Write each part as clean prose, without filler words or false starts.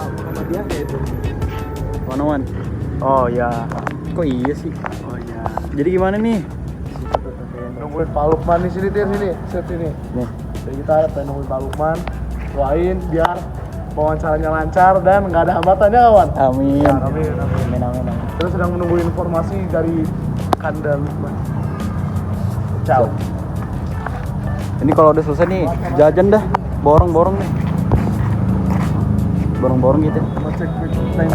Muhammadiyah ya itu. One. Oh ya. Kok iya sih? Oh ya. Jadi gimana nih? Nungguin Pak Lukman di sini Tir, sini, set sini. Nih. Jadi kita nungguin Pak Lukman, doain biar wawancaranya lancar dan nggak ada hambatannya kawan. Amin. Ya, amin. Amin. Kita sedang menunggu informasi dari Kanda Lukman. Ciao. Ini kalau udah selesai nih jajan dah. Borong nih. Borong gitu. Ngecek quick time.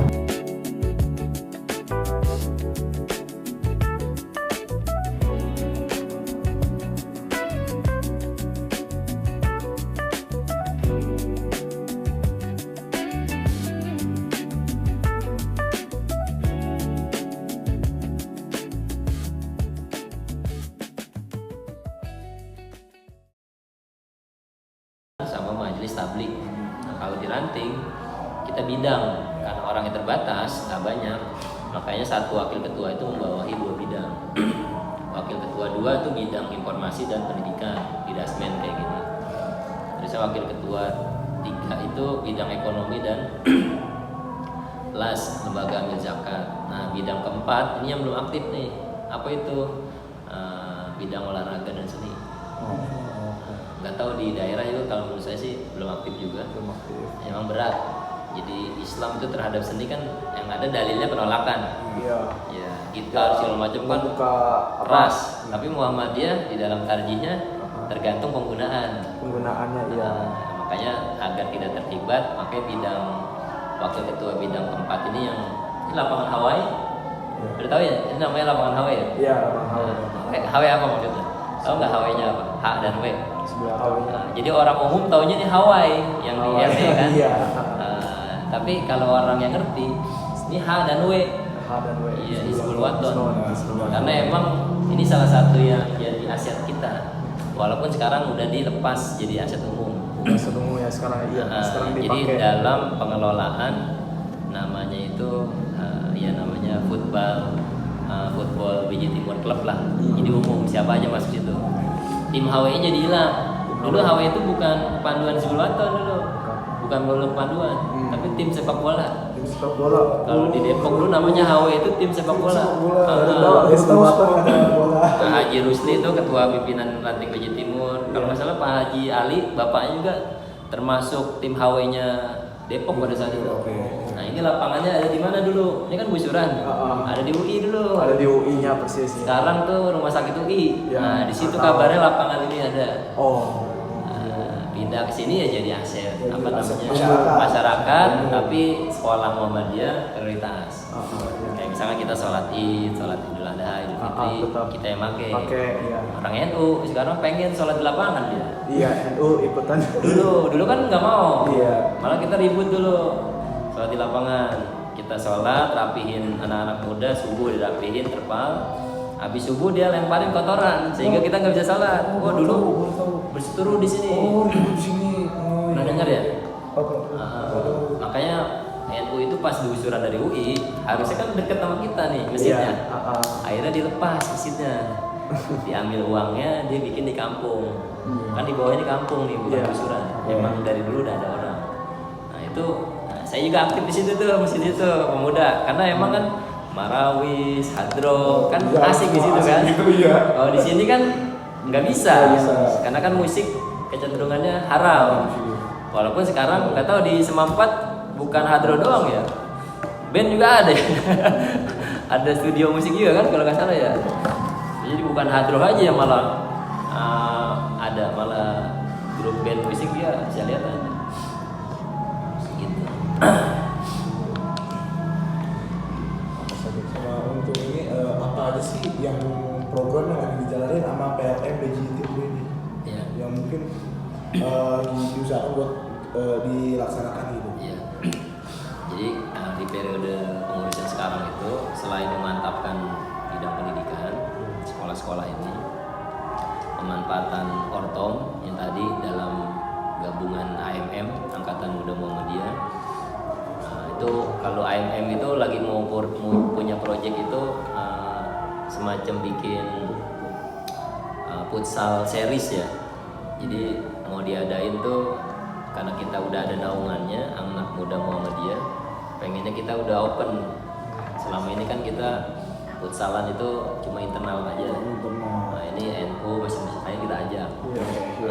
Sama majelis tablik. Nah, kalau di ranting kita bidang karena orangnya terbatas, nggak banyak, makanya satu wakil ketua itu membawahi 2 bidang. Wakil ketua 2 itu bidang informasi dan pendidikan di Dasmen kayak gini. Terus wakil ketua 3 itu bidang ekonomi dan LAS, lembaga amil zakat. Nah, bidang keempat ini yang belum aktif nih. Apa itu? Bidang olahraga dan seni. Nggak tahu di daerah itu, kalau menurut saya sih belum aktif juga. Emang berat. Jadi Islam itu terhadap seni kan yang ada dalilnya penolakan. Iya. Ya, gitar segala macam kan Buka keras. Tapi Muhammadiyah di dalam tarjihnya tergantung penggunaannya iya. Makanya agar tidak terlibat, makanya bidang wakil ketua bidang keempat ini yang ini lapangan Hawaii. Udah tahu ya? Ini namanya lapangan Hawaii ya? Iya, Bang Hawa. Hawaii apa maksudnya? Tahu nggak Hawaii-nya apa? H dan W. Sebelah Hawa. Jadi orang umum taunya ini Hawaii yang di Hawaii, RT kan. iya. Tapi kalau orang yang ngerti, ini H dan W. H dan W. Iya, Hizbul Waton. Hizbul Waton. Karena emang ini salah satu yang jadi aset kita. Walaupun sekarang udah dilepas jadi aset umum. Setemu ya sekarang iya. Sekarang Jadi dipakai. dalam pengelolaan namanya itu ya namanya football BJ Timur Club lah. Jadi umum siapa aja masuk situ. Tim HWI jadi hilang. Dulu HWI itu bukan panduan Hizbul Waton dulu. Bukan belum panduan, tapi tim sepak bola. Tim sepak bola. Kalau di Depok dulu namanya HWI itu tim sepak bola. Hizbul Waton ada bola. Pak Haji Rusli itu ketua pimpinan ranting BJ Timur. Kalau nggak salah Pak Haji Ali bapaknya juga termasuk tim HW-nya Depok pada saat itu. Nah, ini lapangannya ada di mana dulu? Ini kan Busuran. Ada di UI dulu. Ada di UI-nya persis. Sekarang tuh rumah sakit UI. Ya, Nah, di situ kabarnya lapangan ini ada. Oh. Pindah ke sini ya jadi aset Jadi apa aset namanya masyarakat, Hmm. tapi sekolah Muhammadiyah prioritas. Iya. Kayak misalnya kita sholat Idul Adha, Idul Fitri, tetap. kita yang pakai. Iya. Orang NU sekarang pengen sholat di lapangan dia. Iya, NU ikutan. Dulu kan nggak mau. Iya. Malah kita ribut dulu sholat di lapangan. Kita sholat, rapihin anak-anak muda, subuh dirapihin terpal. Habis subuh dia lemparin kotoran sehingga kita nggak bisa sholat. Wah dulu berseteru di sini. Di sini. Pernah dengar ya? Makanya NU itu pas diusuran dari UI harusnya kan deket sama kita nih masjidnya. Akhirnya dilepas masjidnya, diambil uangnya, dia bikin di kampung. Kan di bawah ini kampung nih, bukan usuran. Memang dari dulu udah ada orang. Nah itu, saya juga aktif di situ tuh masjid itu pemuda, karena emang kan Marawis, Hadro kan asik di situ kan. Kalau di sini kan nggak bisa, karena kan musik kecenderungannya haram. Walaupun sekarang nggak tahu di Semampat bukan Hadro doang ya, band juga ada. Ada studio musik juga kan kalau nggak salah ya. Jadi bukan Hadro aja yang malah ada, malah grup band musik dia saya lihat aja. Gitu. Sama untuk ini apa aja sih yang program yang lagi dijalanin sama PLM BJ Timur ini? Ya. Yang mungkin diusahakan buat dilaksanakan gitu. Iya. Jadi di periode pengurusan sekarang itu selain memantapkan bidang pendidikan sekolah-sekolah ini, pemanfaatan ortom yang tadi dalam gabungan AMM Angkatan Muda Muhammadiyah. Itu kalau AMM itu lagi mau punya proyek itu semacam bikin futsal series ya. Jadi mau diadain tuh karena kita udah ada naungannya anak muda Muhammadiyah, kita udah open. Selama ini kan kita futsalan itu cuma internal aja. Nah ini NU masing-masing lain kita ajak.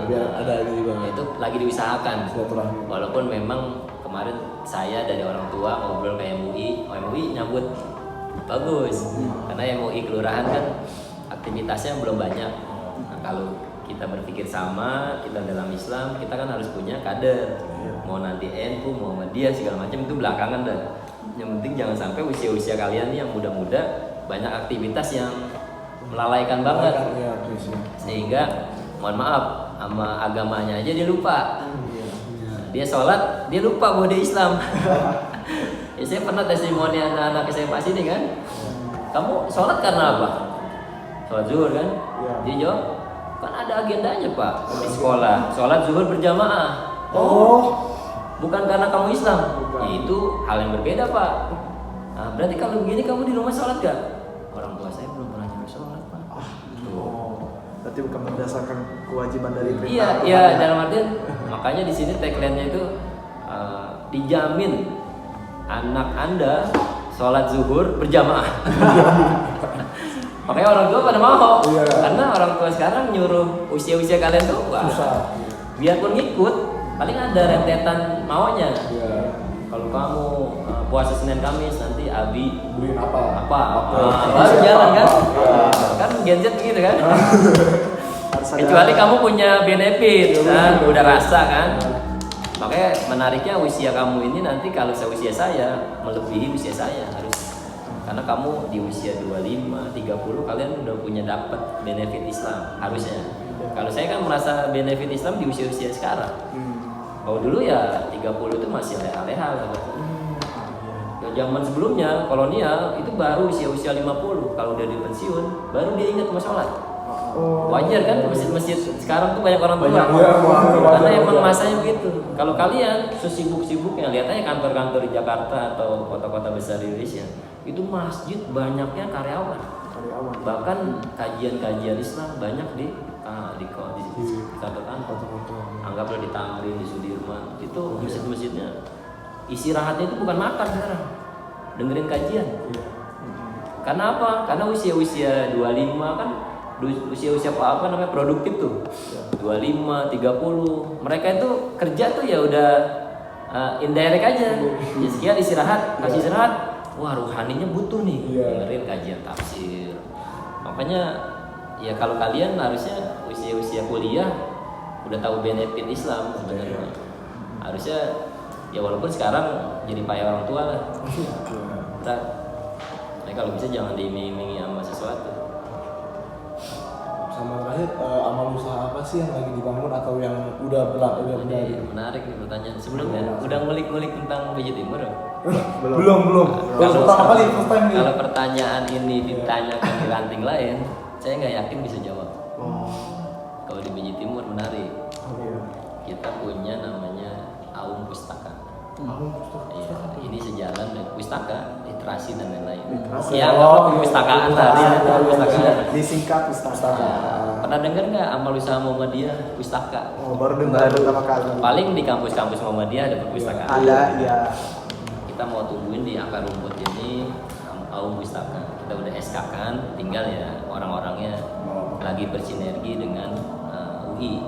Biar ada gitu bang. Ya, itu lagi diusahakan. Silaturahmi. Walaupun memang kemarin saya dari orang tua ngobrol ke MUI, MUI nyambut bagus. Karena MUI kelurahan kan aktivitasnya belum banyak. Nah, kalau kita berpikir sama, kita dalam Islam, kita kan harus punya kader. Mau nanti NU, mau Muhammadiyah segala macam itu belakangan dah. Yang penting jangan sampai usia-usia kalian yang muda-muda banyak aktivitas yang melalaikan banget. Sehingga mohon maaf sama agamanya aja dia lupa. Dia sholat, dia lupa bahwa dia Islam. Ya, saya pernah testimoni anak-anak SMA sini kan. Kamu sholat karena apa? Sholat zuhur kan? Dia jawab, kan ada agendanya pak di sekolah. Sholat zuhur berjamaah. Bukan karena kamu Islam. Ya, itu hal yang berbeda pak. Nah, berarti kalau begini kamu di rumah sholat gak? Orang tua saya belum pernah nyuruh sholat pak. Berarti bukan berdasarkan kewajiban dari Iya, iya dalam artian makanya di sini tagline-nya itu dijamin anak Anda sholat zuhur berjamaah. Makanya orang tua pada mau, karena orang tua sekarang nyuruh usia-usia kalian tuh susah. Biarpun ngikut, paling ada rentetan maunya. Kalau kamu puasa Senin Kamis nanti Abi beliin apa? Baru jalan kan? Kan Gen Z begitu kan? Kecuali kamu punya benefit kan, udah rasa kan. Makanya menariknya usia kamu ini nanti kalau seusia saya melebihi usia saya harus. Karena kamu di usia 25, 30 kalian udah punya dapat benefit Islam harusnya. Kalau saya kan merasa benefit Islam di usia-usia sekarang. Kalau dulu ya 30 itu masih leha-leha gitu. Ya, zaman sebelumnya kolonial itu baru usia-usia 50. Kalau udah di pensiun baru dia ingat mau sholat. Wajar kan masjid-masjid sekarang tuh banyak orang tua. Karena emang masanya begitu. Kalau kalian sesibuk-sibuknya lihat aja kantor-kantor di Jakarta atau kota-kota besar di Indonesia, itu masjid banyaknya karyawan. Bahkan kajian-kajian Islam banyak di kantor-kantor. Anggaplah di Tamrin, di Sudirman. Itu masjid-masjidnya istirahatnya itu bukan makan sekarang. Dengerin kajian. Karena apa? Karena usia-usia 25 kan usia-usia apa namanya produktif tuh. 25, 30. Mereka itu kerja tuh ya udah indirect aja. Ya sekian istirahat, kasih istirahat. Wah, ruhaninya butuh nih. Dengerin kajian tafsir. Makanya ya kalau kalian harusnya usia-usia kuliah udah tahu benefit Islam sebenarnya. Harusnya ya walaupun sekarang jadi payah orang tua lah. Berat. Nah, kalau bisa jangan diiming-imingi sama sesuatu. Sama terakhir amal usaha apa sih yang lagi dibangun atau yang udah berlaku? Ini menarik nih pertanyaan. Sebelumnya udah ngulik-ngulik tentang BJ Timur? Belum. Pertama kali first time nih. Kalau pertanyaan ini ditanyakan di ranting lain, saya nggak yakin bisa jawab. Kalau di BJ Timur menarik. Kita punya namanya Aum Pustaka. Iya, ini sejalan dengan pustaka, literasi dan lain-lain. Ya, perpustakaan tadi, perpustakaan. Disingkat pustaka. Pernah dengar nggak amal usaha Muhammadiyah pustaka? Baru dengar pertama kali. Paling di kampus-kampus Muhammadiyah ada perpustakaan. Ada, ya. Kita mau tumbuhin di akar rumput ini Aum Pustaka. Kita udah SK kan, tinggal ya orang-orangnya lagi bersinergi dengan UI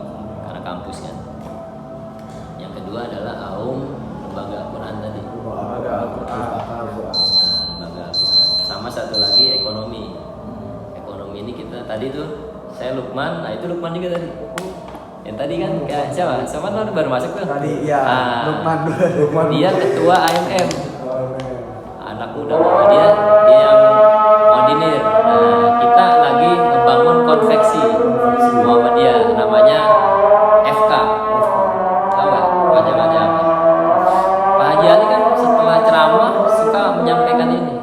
karena kampus kan. Yang kedua adalah Aum Lembaga Al-Quran tadi. Lembaga Al-Quran. Lembaga Al-Quran. Sama satu lagi ekonomi. Ekonomi ini kita tadi tuh saya Lukman, nah itu Lukman juga tadi. Yang tadi kan kayak siapa? Siapa tuh baru masuk tuh? Tadi ya, Lukman. Dia ketua AMM. Anak muda dia yang koordinir. Nah, kita lagi membangun konveksi Muhammadiyah namanya FK. Tahu nggak? Panjangannya apa? Pak Haji Ali kan setelah ceramah suka menyampaikan ini.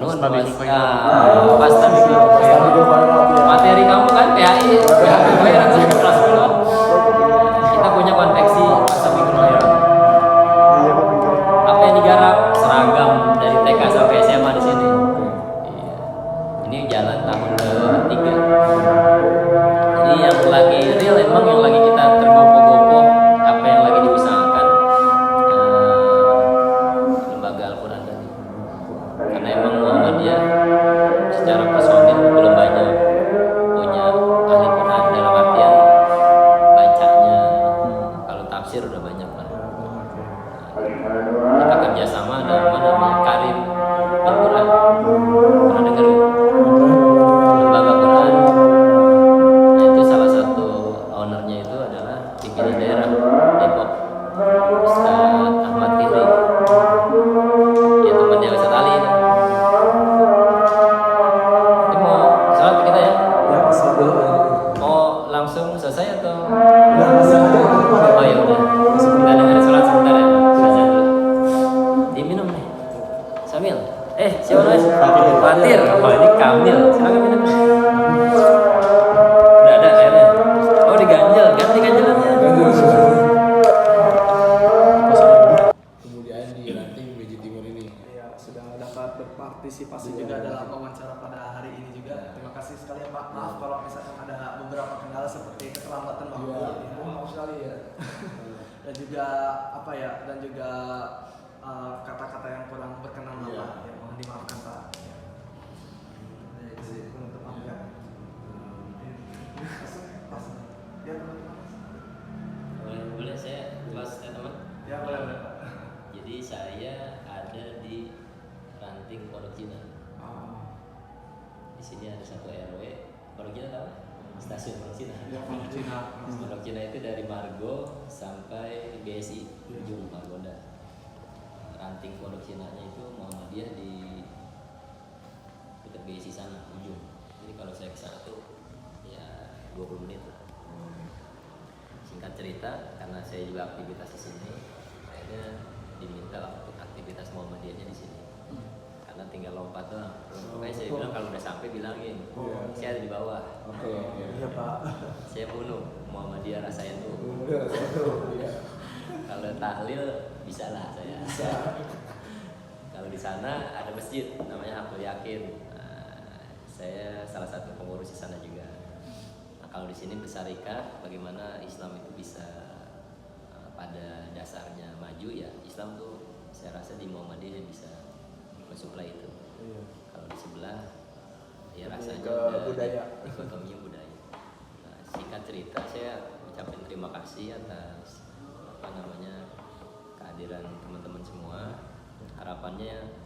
Nuhun pasta materi kamu kan PAI, kita punya konveksi Pasta apa yang digarap seragam dari TK sampai SMA di sini. Ini jalan tahun ke-3. Jadi yang lagi real emang yang lagi kita tergopoh-gopoh apa yang lagi diusahakan lembaga kerja sama dengan namanya Karim Al-Quran. Pernah dengar nggak? Lembaga Quran. Nah itu salah satu ownernya itu adalah pimpinan daerah Depok, Ustaz Ahmad Fihri. Ya temannya Ustaz Ali. Ini mau salat kita ya? Mau langsung selesai atau? Oh ya udah. Kita dengerin salat sebentar ya. Azan dulu. Diminum nih. Samil. Siapa mas? Fatir. Oh ini Kamil. Silakan minum. Udah ada airnya. Oh diganjel. Ganti ganjelannya. Kemudian di ranting BJ Timur ini. Iya, sudah dapat berpartisipasi juga dalam wawancara pada hari ini juga. Terima kasih sekali ya Pak. Maaf kalau misalkan ada beberapa kendala seperti keterlambatan waktu. Maaf sekali ya. Dan juga apa ya? Dan juga kata-kata yang kurang berkenan Pak. Ya, mohon dimaafkan Pak. Penutup apa? Ya, Boleh saya kelas teman. ya boleh Pak. Jadi saya ada di Ranting Pondok Cina. Di sini ada satu RW. Pondok Cina tahu? Stasiun Pondok Cina. Ya, Pondok Cina. Pondok Cina itu dari Margo sampai BSI ujung Margonda. Ranting Pondok Cina-nya itu Muhammadiyah di dekat BSI sana ujung. Jadi kalau saya ke sana tuh ya 20 menit lah. Singkat cerita, karena saya juga aktivitas di sini, akhirnya diminta untuk aktivitas Muhammadiyahnya di sini. Karena tinggal lompat doang. Makanya saya bilang kalau udah sampai bilangin, saya ada di bawah. Iya Pak. Saya bunuh Muhammadiyah rasain tuh. Kalau tahlil bisa lah saya. Kalau di sana ada masjid namanya Hakul Yakin. Saya salah satu pengurus di sana juga. Nah, kalau di sini bersarikat, bagaimana Islam itu bisa pada dasarnya maju ya. Islam tuh saya rasa di Muhammadiyah bisa mensuplai itu. Kalau di sebelah ya rasanya udah budaya. dikotominya budaya. Nah, singkat cerita saya ucapin terima kasih atas kehadiran teman-teman semua. Harapannya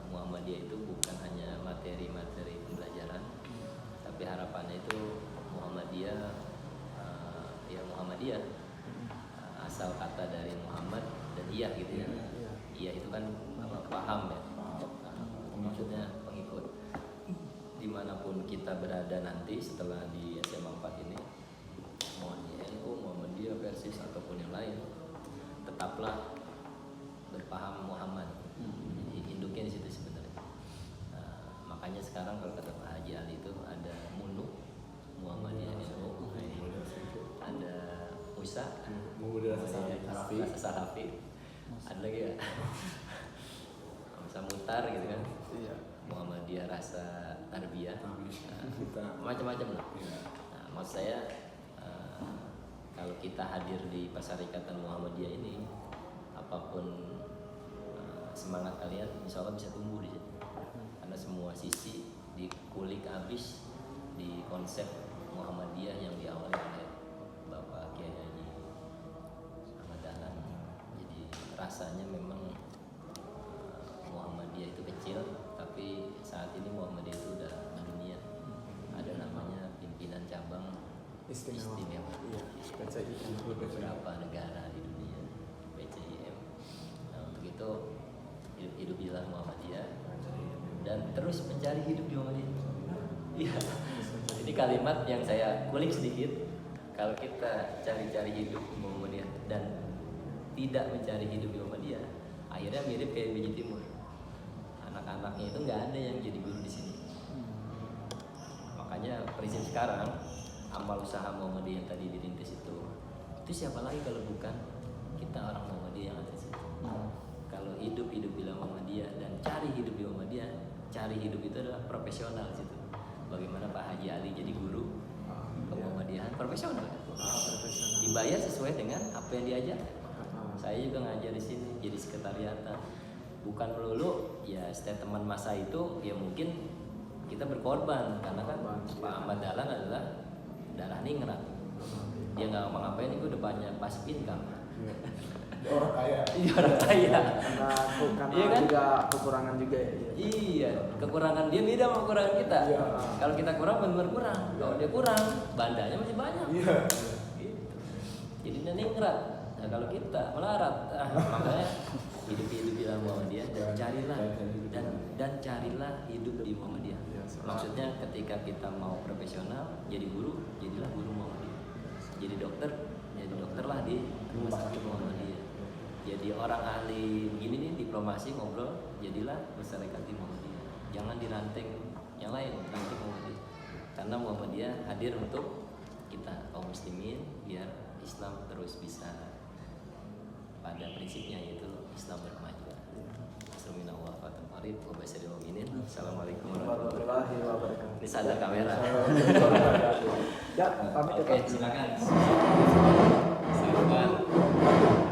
Muhammadiyah itu bukan hanya materi-materi pembelajaran, tapi harapannya itu Muhammadiyah ya Muhammadiyah asal kata dari Muhammad dan Iyah gitu ya. Iyah itu kan paham ya, maksudnya pengikut. Dimanapun kita berada nanti setelah di SMA 4 ini, mau di NU, Muhammadiyah, Persis ataupun yang lain, tetaplah berpaham Muhammad. Jadi induknya di situ sebenarnya. Makanya sekarang kalau kata Pak Haji Ali itu ada MUNU, Muhammadiyah NU, ada MUSA, Rasa Salafi, ada lagi ya, Musa Mutar gitu kan, Muhammadiyah Rasa Tarbiyah, macam-macam lah. Nah, maksud saya kalau kita hadir di Persyarikatan Muhammadiyah ini, apapun semangat kalian, insya Allah bisa tumbuh di situ. Karena semua sisi dikulik habis di konsep Muhammadiyah yang diawali oleh Bapak Kiai Haji Ahmad Dahlan. Jadi rasanya memang Muhammadiyah itu kecil, tapi saat ini Muhammadiyah itu udah mendunia. Ada namanya pimpinan cabang istimewa di beberapa negara di dunia, PCIM. Nah untuk itu hidup di dalam Muhammadiyah dan terus mencari hidup di Muhammadiyah. Iya, ini kalimat yang saya kulik sedikit. Kalau kita cari-cari hidup di Muhammadiyah dan tidak mencari hidup di Muhammadiyah, akhirnya mirip kayak BJ Timur. Anak-anaknya itu nggak ada yang jadi guru di sini. Makanya prinsip sekarang amal usaha Muhammadiyah yang tadi dirintis itu siapa lagi kalau bukan kita orang Muhammadiyah yang ada di situ. Kalau hidup di Muhammadiyah dan cari hidup di Muhammadiyah, cari hidup itu adalah profesional di situ. Bagaimana Pak Haji Ali jadi guru Muhammadiyahan profesional, dibayar sesuai dengan apa yang diajar. Saya juga ngajar di sini jadi sekretariatan, bukan melulu ya statement masa itu ya mungkin kita berkorban karena kan Pak Ahmad Dahlan adalah darah ningrat. Dia nggak ngapa-ngapain itu udah banyak pasif income. Orang kaya. Iya orang kaya. Karena Iya kan? juga kekurangan juga ya. Iya, kekurangan dia beda sama kekurangan kita. Iya. Kalau kita kurang benar kurang. Kalau dia kurang, bandanya masih banyak. Iya. Gitu. Jadi dia ningrat. Nah kalau kita melarat, makanya hidup di Muhammadiyah dan carilah dan carilah hidup di Muhammadiyah. Maksudnya ketika kita mau profesional, jadi guru, jadilah guru Muhammadiyah. Jadi dokterlah di rumah sakit Muhammadiyah. Jadi orang ahli begini nih diplomasi ngobrol, jadilah bersyarikat di Muhammadiyah. Jangan diranteng yang lain, ranting Muhammadiyah. Karena Muhammadiyah hadir untuk kita kaum muslimin biar Islam terus bisa pada prinsipnya yaitu Islam berkemajuan. Assalamualaikum warahmatullahi wabarakatuh. Ini sadar kamera. Ya, pamit ya, Oke, Pak. silakan. Silakan.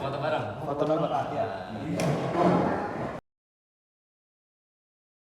Foto bareng. Foto bareng. Ya.